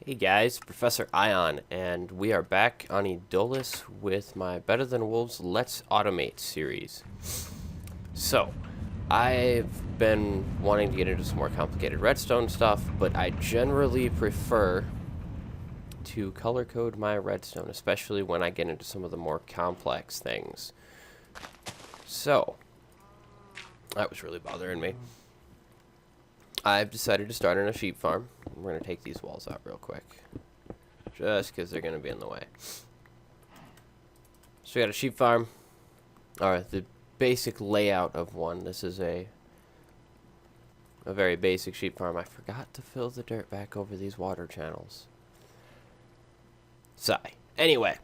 Hey guys, Professor Ion, and we are back on Edolis with my Better Than Wolves Let's Automate series. So, I've been wanting to get into some more complicated redstone stuff, but I generally prefer to color code my redstone, especially when I get into some of the more complex things. So, that was really bothering me. I've decided to start on a sheep farm. We're going to take these walls out real quick, just because they're going to be in the way. So we got a sheep farm. Alright, the basic layout of one. This is a very basic sheep farm. I forgot to fill the dirt back over these water channels. Sigh. Anyway.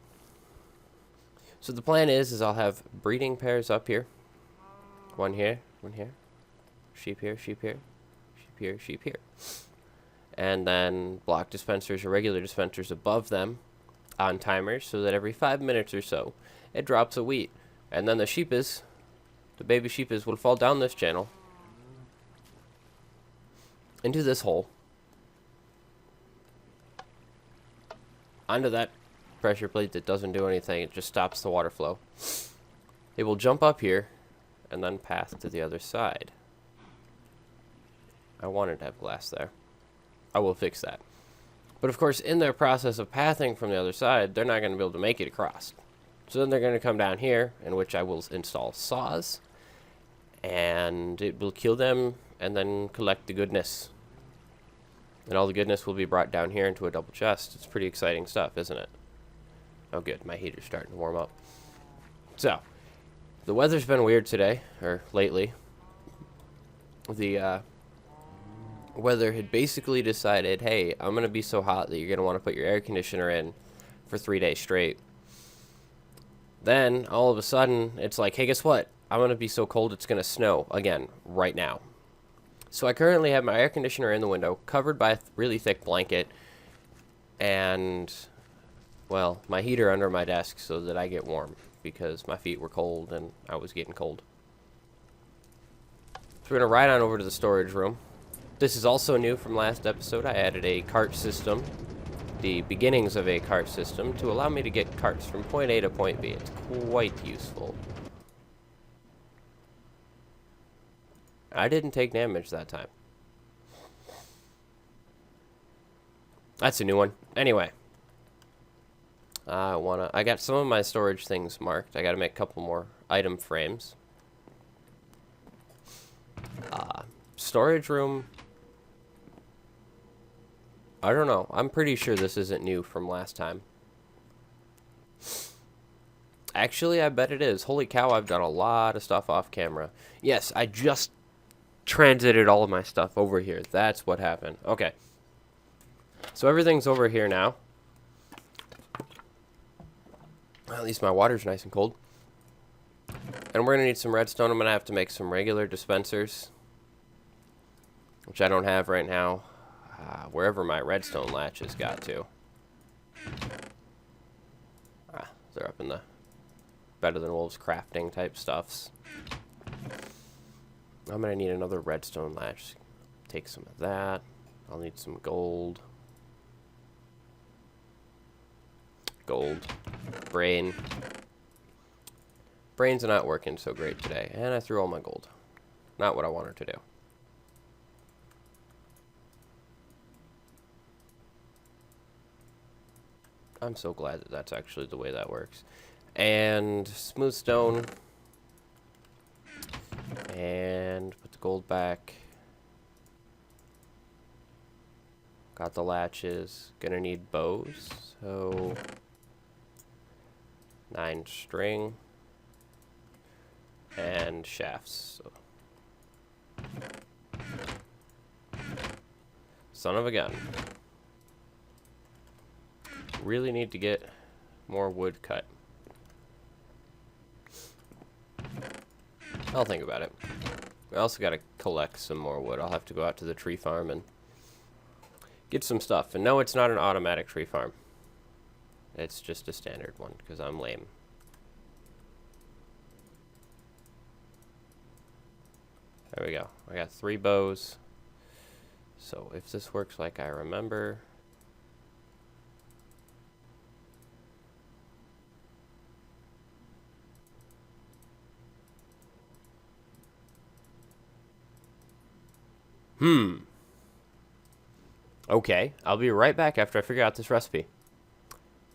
So the plan is I'll have breeding pairs up here. One here, one here. Sheep here, sheep here. Sheep here, sheep here. And then block dispensers or regular dispensers above them on timers so that every 5 minutes or so it drops a wheat. And then the baby sheepes will fall down this channel into this hole, onto that pressure plate that doesn't do anything. It just stops the water flow. It will jump up here and then path to the other side. I wanted to have glass there. I will fix that. But of course, in their process of pathing from the other side, they're not going to be able to make it across. So then they're going to come down here, in which I will install saws. And it will kill them and then collect the goodness. And all the goodness will be brought down here into a double chest. It's pretty exciting stuff, isn't it? Oh good, my heater's starting to warm up. So, the weather's been weird today, or lately. The weather had basically decided, hey, I'm going to be so hot that you're going to want to put your air conditioner in for 3 days straight. Then, all of a sudden, it's like, hey, guess what? I'm going to be so cold it's going to snow again right now. So I currently have my air conditioner in the window, covered by a really thick blanket, and, well, my heater under my desk so that I get warm, because my feet were cold and I was getting cold. So we're going to ride on over to the storage room. This is also new from last episode. I added a cart system, the beginnings of a cart system, to allow me to get carts from point A to point B. It's quite useful. I didn't take damage that time. That's a new one. Anyway. I got some of my storage things marked. I gotta make a couple more item frames. Storage room. I don't know. I'm pretty sure this isn't new from last time. Actually, I bet it is. Holy cow, I've done a lot of stuff off camera. Yes, I just transited all of my stuff over here. That's what happened. Okay. So everything's over here now. Well, at least my water's nice and cold. And we're going to need some redstone. I'm going to have to make some regular dispensers, which I don't have right now. Wherever my redstone latches got to. They're up in the Better Than Wolves crafting type stuffs. I'm going to need another redstone latch. Take some of that. I'll need some gold. Gold. Brain. Brain's not working so great today. And I threw all my gold. Not what I wanted to do. I'm so glad that that's actually the way that works. And smooth stone. And put the gold back. Got the latches. Gonna need bows. So 9 string. And shafts. So. Son of a gun. Really need to get more wood cut. I'll think about it. I also got to collect some more wood. I'll have to go out to the tree farm and get some stuff. And no, it's not an automatic tree farm. It's just a standard one, because I'm lame. There we go. I got 3 bows. So if this works like I remember, Okay, I'll be right back after I figure out this recipe.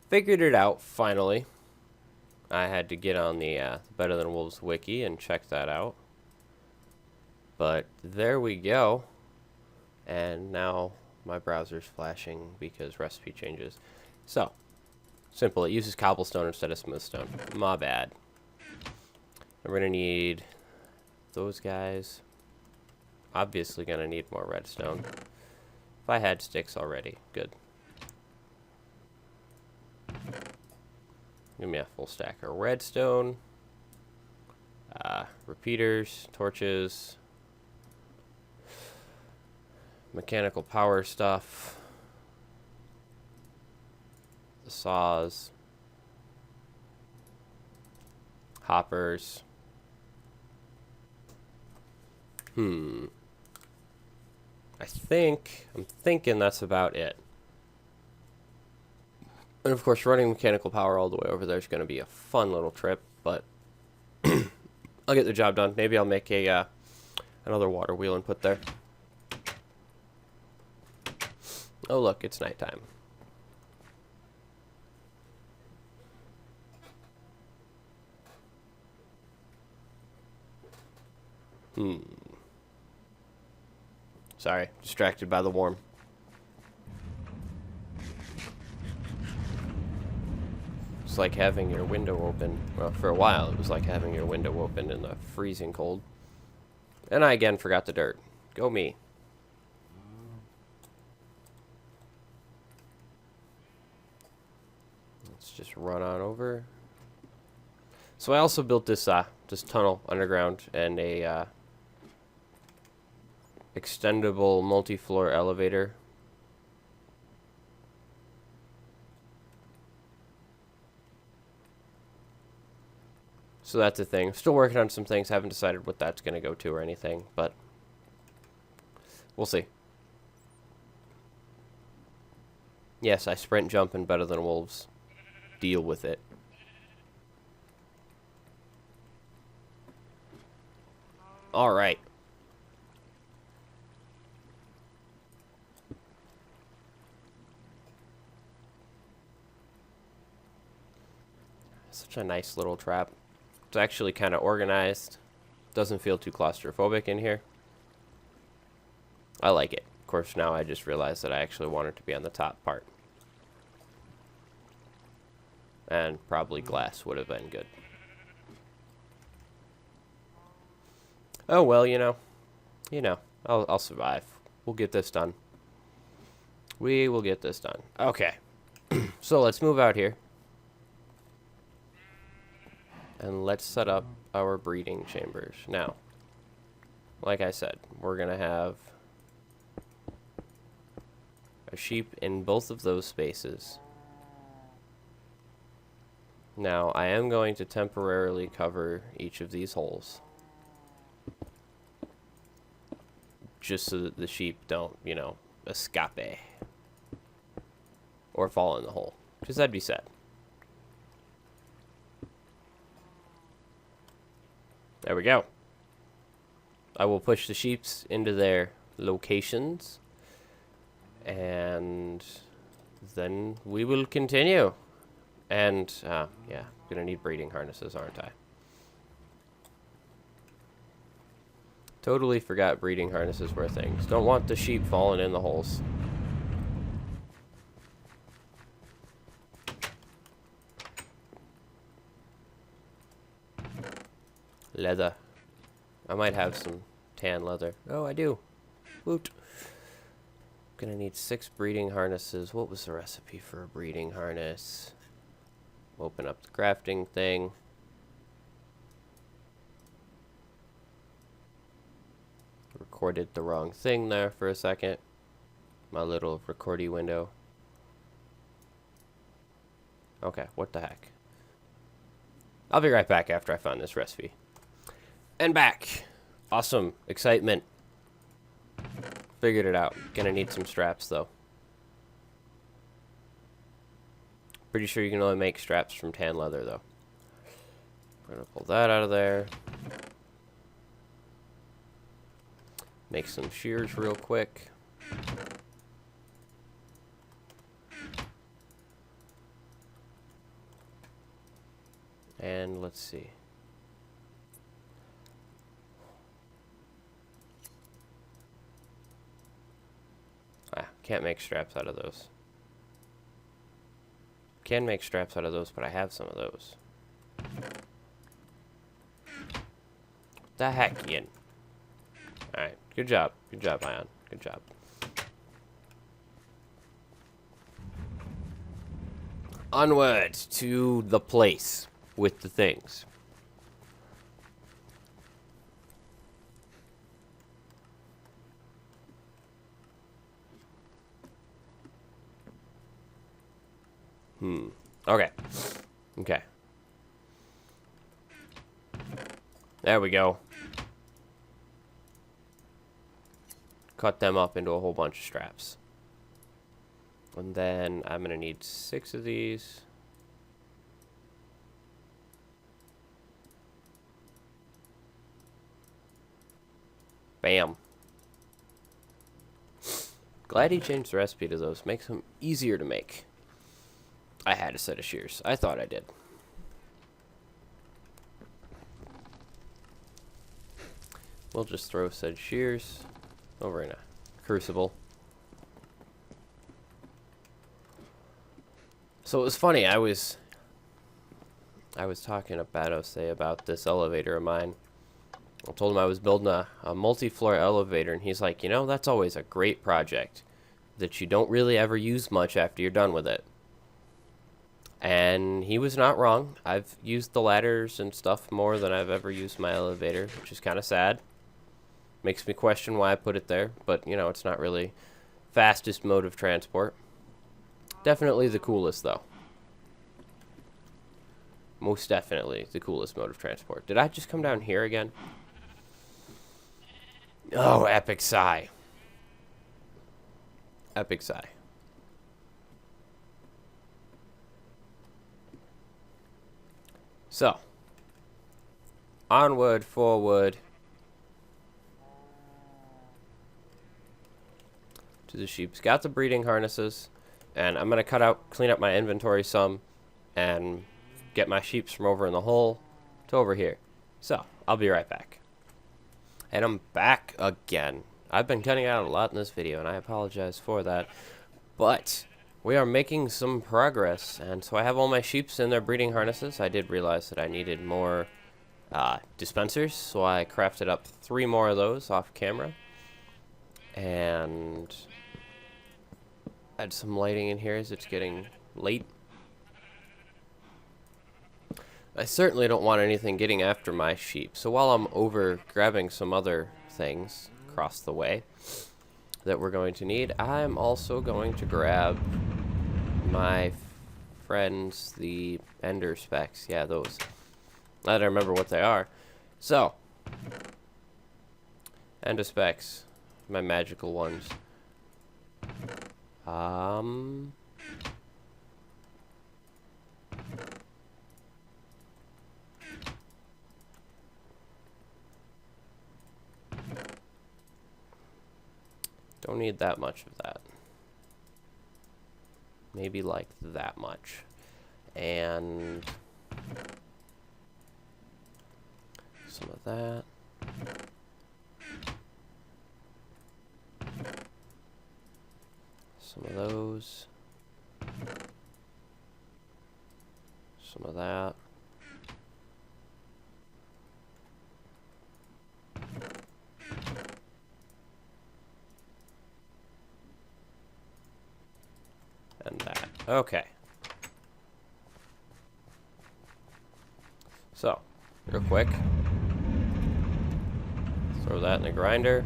Figured it out, finally. I had to get on the Better Than Wolves wiki and check that out. But there we go. And now my browser's flashing because recipe changes. So, simple. It uses cobblestone instead of smoothstone. My bad. And we're going to need those guys. Obviously going to need more redstone. If I had sticks already. Good. Give me a full stack of redstone. Repeaters, torches. Mechanical power stuff. The saws. Hoppers. I'm thinking that's about it. And of course, running mechanical power all the way over there is going to be a fun little trip, but I'll get the job done. Maybe I'll make a another water wheel and put there. Oh, look, it's nighttime. Sorry, distracted by the worm. It's like having your window open. Well, for a while, it was like having your window open in the freezing cold. And I again forgot the dirt. Go me. Let's just run on over. So I also built this this tunnel underground and a extendable multi-floor elevator. So that's a thing. Still working on some things. Haven't decided what that's going to go to or anything, but we'll see. Yes, I sprint jump and Better Than Wolves. Deal with it. All right. Such a nice little trap. It's actually kind of organized. Doesn't feel too claustrophobic in here. I like it. Of course, now I just realized that I actually want it to be on the top part. And probably glass would have been good. Oh, well, you know, I'll survive. We'll get this done. We will get this done. Okay. So let's move out here. And let's set up our breeding chambers. Now, like I said, we're going to have a sheep in both of those spaces. Now, I am going to temporarily cover each of these holes. Just so that the sheep don't, you know, escape. Or fall in the hole. Because that'd be sad. There we go. I will push the sheeps into their locations. And then we will continue. And, yeah, gonna need breeding harnesses, aren't I? Totally forgot breeding harnesses were things. Don't want the sheep falling in the holes. Leather. I might have some tan leather. Oh, I do. Woot. Gonna need 6 breeding harnesses. What was the recipe for a breeding harness? Open up the crafting thing. Recorded the wrong thing there for a second. My little recordy window. Okay, what the heck? I'll be right back after I find this recipe. And back. Awesome. Excitement. Figured it out. Gonna need some straps, though. Pretty sure you can only make straps from tan leather, though. We're gonna pull that out of there. Make some shears real quick. And let's see. Can't make straps out of those. Can make straps out of those, but I have some of those. The heck, Ian. Alright, good job. Good job, Ion. Good job. Onward to the place with the things. Okay. Okay. There we go. Cut them up into a whole bunch of straps. And then I'm going to need 6 of these. Bam. Glad he changed the recipe to those. Makes them easier to make. I had a set of shears. I thought I did. We'll just throw said shears over in a crucible. So it was funny. I was talking to Bato about this elevator of mine. I told him I was building a multi-floor elevator, and he's like, you know, that's always a great project that you don't really ever use much after you're done with it. And he was not wrong. I've used the ladders and stuff more than I've ever used my elevator, which is kind of sad. Makes me question why I put it there, but, you know, it's not really fastest mode of transport. Definitely the coolest, though. Most definitely the coolest mode of transport. Did I just come down here again? Oh, epic sigh. Epic sigh. So, onward, forward to the sheeps. Got the breeding harnesses, and I'm going to clean up my inventory some, and get my sheeps from over in the hole to over here. So, I'll be right back. And I'm back again. I've been cutting out a lot in this video, and I apologize for that. But we are making some progress, and so I have all my sheeps in their breeding harnesses. I did realize that I needed more dispensers, so I crafted up 3 more of those off camera. And add some lighting in here as it's getting late. I certainly don't want anything getting after my sheep, so while I'm over grabbing some other things across the way that we're going to need, I'm also going to grab my friends, the ender specs. Yeah, those. I don't remember what they are. So, ender specs, my magical ones. Don't need that much of that. Maybe like that much. And some of that. Some of those. Some of that. And that. Okay. So, real quick. Throw that in the grinder.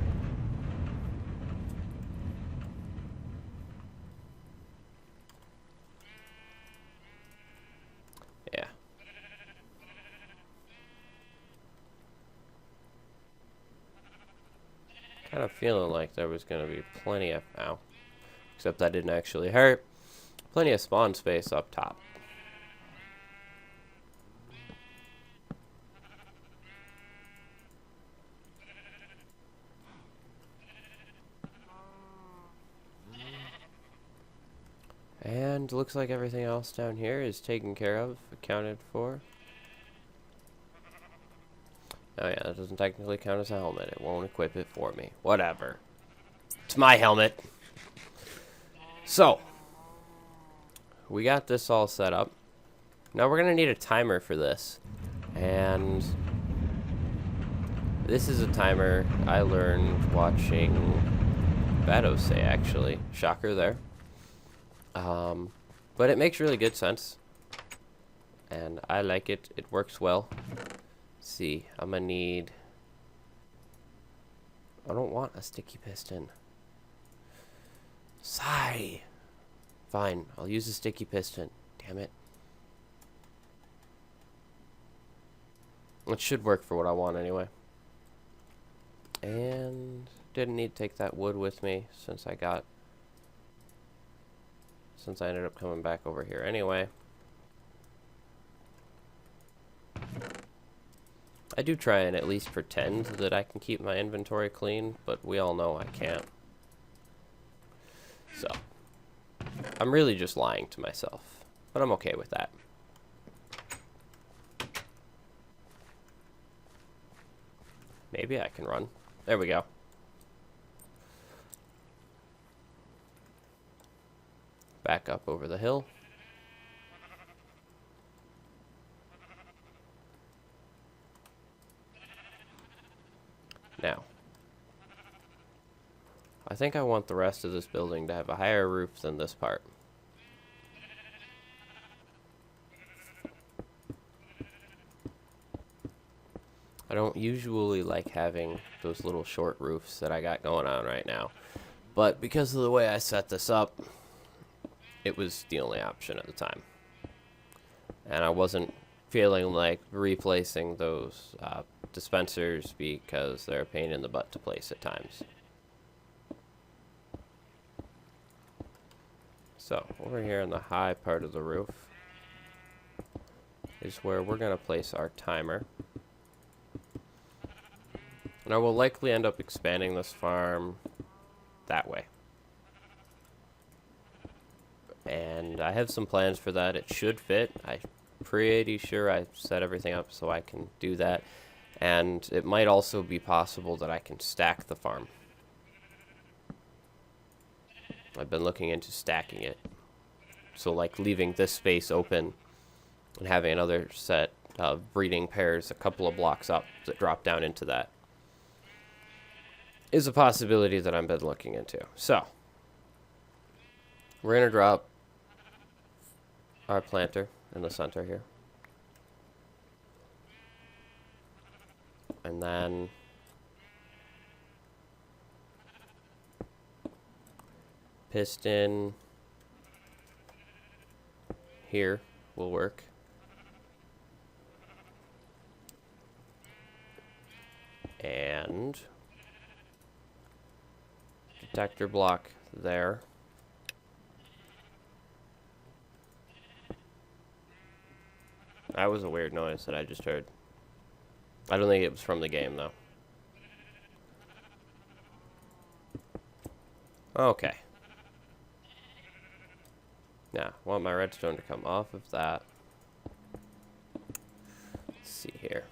Yeah. Kind of feeling like there was going to be plenty of... Ow. Except that didn't actually hurt. Plenty of spawn space up top. And looks like everything else down here is taken care of, accounted for. Oh yeah, that doesn't technically count as a helmet. It won't equip it for me. Whatever. It's my helmet. So, we got this all set up. Now we're going to need a timer for this. And this is a timer I learned watching Vado say, actually. Shocker there. But it makes really good sense. And I like it. It works well. Let's see, I'm going to need... I don't want a sticky piston. Sigh. Fine, I'll use a sticky piston. Damn it. It should work for what I want anyway. And didn't need to take that wood with me since I ended up coming back over here anyway. I do try and at least pretend that I can keep my inventory clean, but we all know I can't. So, I'm really just lying to myself, but I'm okay with that. Maybe I can run. There we go. Back up over the hill. Now, I think I want the rest of this building to have a higher roof than this part. I don't usually like having those little short roofs that I got going on right now. But because of the way I set this up, it was the only option at the time. And I wasn't feeling like replacing those dispensers because they're a pain in the butt to place at times. So, over here on the high part of the roof is where we're going to place our timer. And I will likely end up expanding this farm that way. And I have some plans for that. It should fit. I'm pretty sure I set everything up so I can do that. And it might also be possible that I can stack the farm. I've been looking into stacking it. So like leaving this space open and having another set of breeding pairs a couple of blocks up that drop down into that is a possibility that I've been looking into. So, we're going to drop our planter in the center here. And then piston here will work. And detector block there. That was a weird noise that I just heard. I don't think it was from the game, though. Okay. Now, I want my redstone to come off of that. Let's see here.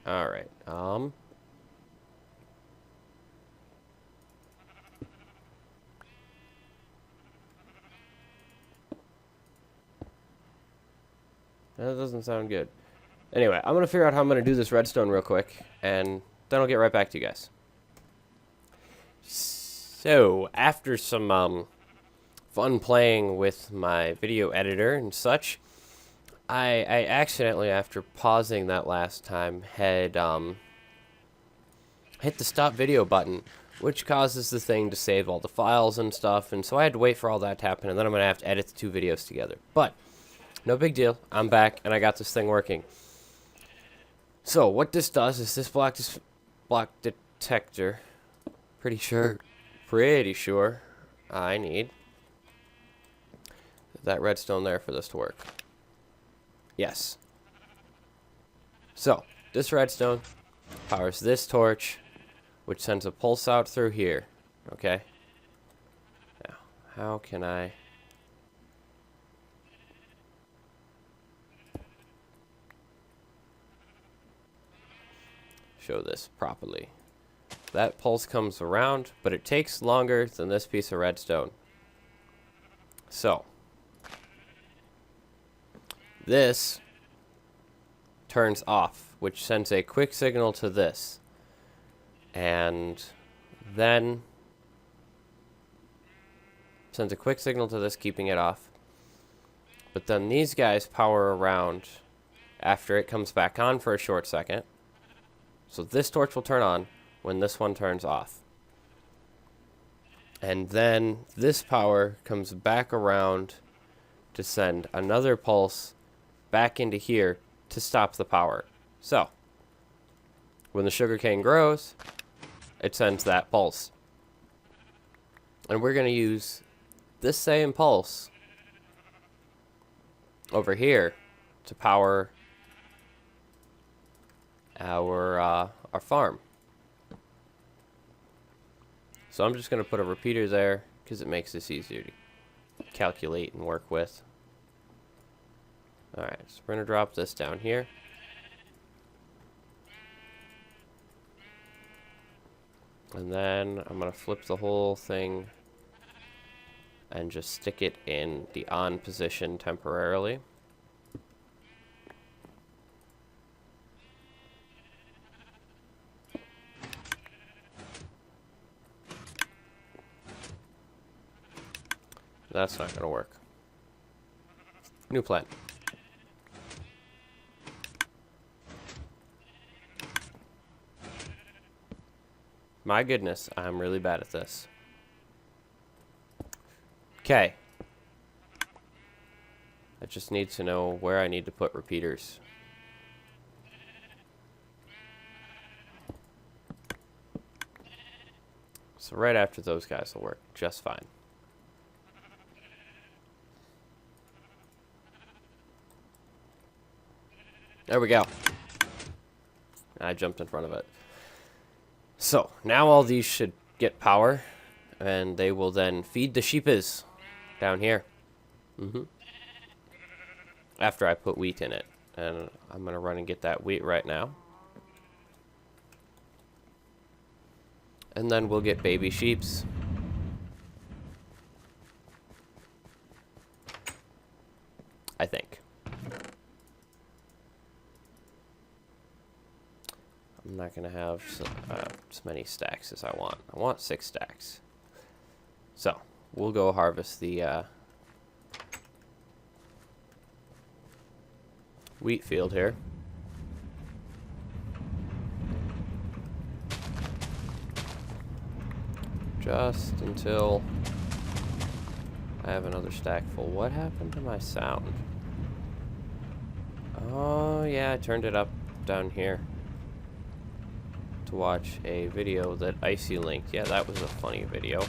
Alright, that doesn't sound good. Anyway, I'm going to figure out how I'm going to do this redstone real quick, and then I'll get right back to you guys. So, after some fun playing with my video editor and such, I accidentally, after pausing that last time, had hit the stop video button, which causes the thing to save all the files and stuff, and so I had to wait for all that to happen, and then I'm going to have to edit the two videos together. But no big deal. I'm back, and I got this thing working. So, what this does is this block detector, pretty sure I need that redstone there for this to work. Yes. So, this redstone powers this torch, which sends a pulse out through here. Okay. Now, how can I... show this properly? That pulse comes around, but it takes longer than this piece of redstone. So, this turns off, which sends a quick signal to this. And then sends a quick signal to this, keeping it off. But then these guys power around after it comes back on for a short second. So this torch will turn on when this one turns off. And then this power comes back around to send another pulse back into here to stop the power. So, when the sugarcane grows, it sends that pulse. And we're going to use this same pulse over here to power our farm. So I'm just going to put a repeater there because it makes this easier to calculate and work with. Alright, so we're going to drop this down here. And then I'm going to flip the whole thing and just stick it in the on position temporarily. That's not going to work. New plan. My goodness, I'm really bad at this. Okay. I just need to know where I need to put repeaters. So right after those guys will work just fine. There we go. I jumped in front of it. So, now all these should get power, and they will then feed the sheepes down here. After I put wheat in it. And I'm going to run and get that wheat right now. And then we'll get baby sheeps. I think. I'm not going to have as many stacks as I want. I want 6 stacks. So, we'll go harvest the wheat field here. Just until I have another stack full. What happened to my sound? Oh, yeah, I turned it up down here to watch a video that Icy linked. Yeah, that was a funny video.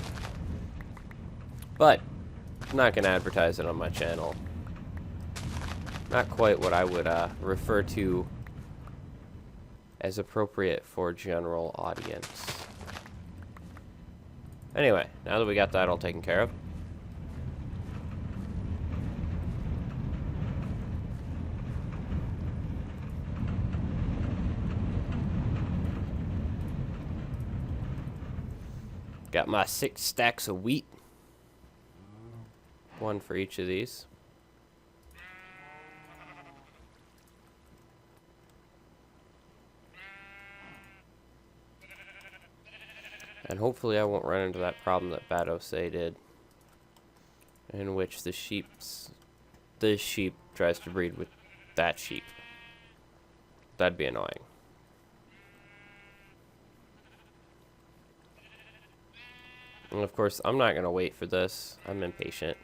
But, I'm not going to advertise it on my channel. Not quite what I would refer to as appropriate for general audience. Anyway, now that we got that all taken care of, got my 6 stacks of wheat. 1 for each of these. And hopefully I won't run into that problem that Batosay did, in which this sheep tries to breed with that sheep. That'd be annoying. And of course, I'm not going to wait for this. I'm impatient.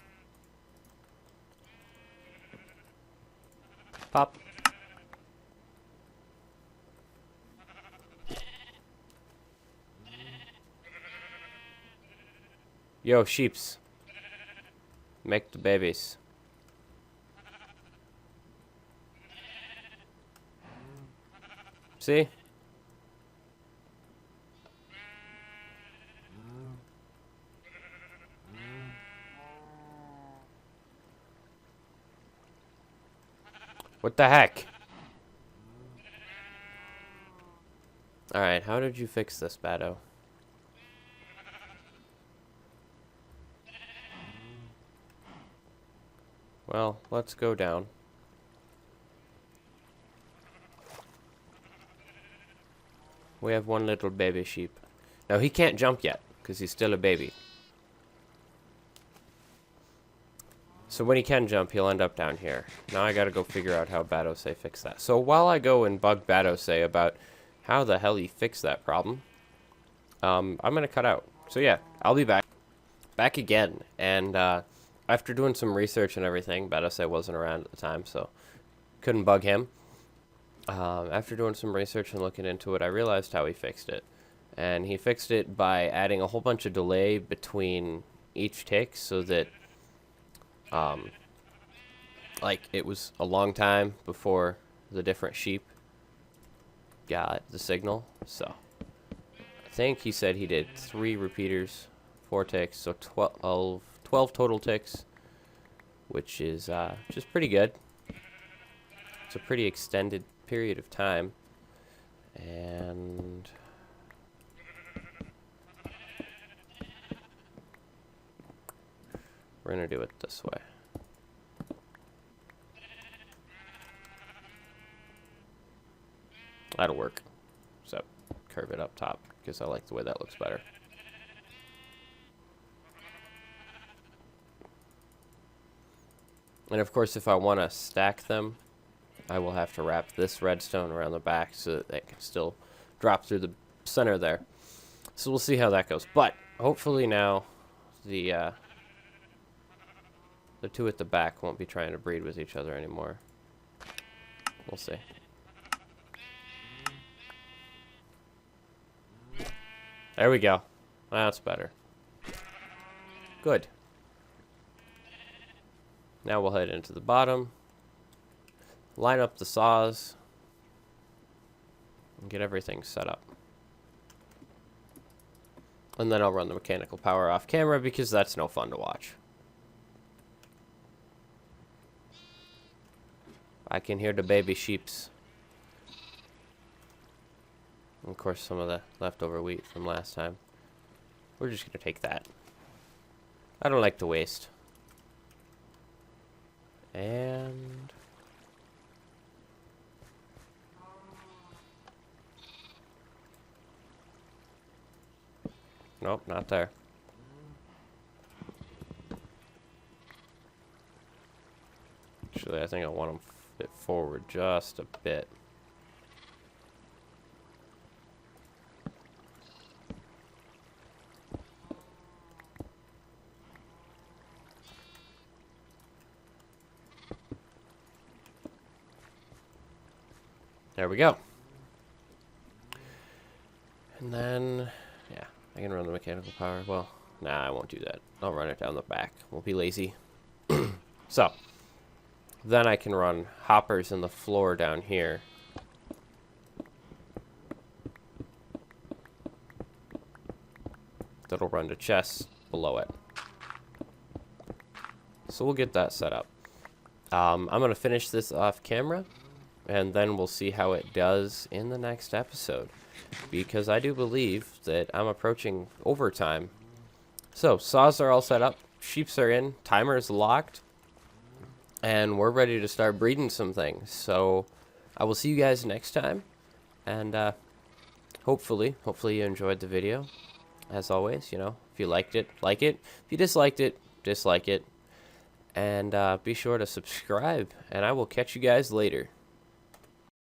Pop. Yo, sheeps. Make the babies. See? What the heck? Alright, how did you fix this, Bado? Well, let's go down. We have one little baby sheep. Now, he can't jump yet, because he's still a baby. So when he can jump, he'll end up down here. Now I gotta go figure out how Badose fixed that. So while I go and bug Badose about how the hell he fixed that problem, I'm gonna cut out. So yeah, I'll be back. Back again. And after doing some research and everything, Badose wasn't around at the time, so couldn't bug him. After doing some research and looking into it, I realized how he fixed it. And he fixed it by adding a whole bunch of delay between each tick so that like it was a long time before the different sheep got the signal. So I think he said he did 3 repeaters, 4 ticks, so 12 total ticks, which is just pretty good. It's a pretty extended period of time. And we're gonna do it this way. That'll work. So curve it up top because I like the way that looks better. And of course, if I want to stack them, I will have to wrap this redstone around the back so that it can still drop through the center there. So we'll see how that goes. But hopefully now the two at the back won't be trying to breed with each other anymore. We'll see. There we go. That's better. Good. Now we'll head into the bottom, line up the saws, and get everything set up. And then I'll run the mechanical power off camera because that's no fun to watch. I can hear the baby sheeps. And of course, some of the leftover wheat from last time. We're just going to take that. I don't like to waste. And nope, not there. Actually, I think I want them fit forward just a bit. There we go. And then, yeah, I can run the mechanical power. Well, nah, I won't do that. I'll run it down the back. Won't be lazy. So, then I can run hoppers in the floor down here. That'll run to chests below it. So we'll get that set up. I'm going to finish this off camera. And then we'll see how it does in the next episode. Because I do believe that I'm approaching overtime. So, saws are all set up. Sheeps are in. Timer is locked. And we're ready to start breeding some things. So, I will see you guys next time. And hopefully you enjoyed the video. As always, you know, if you liked it, like it. If you disliked it, dislike it. And be sure to subscribe. And I will catch you guys later.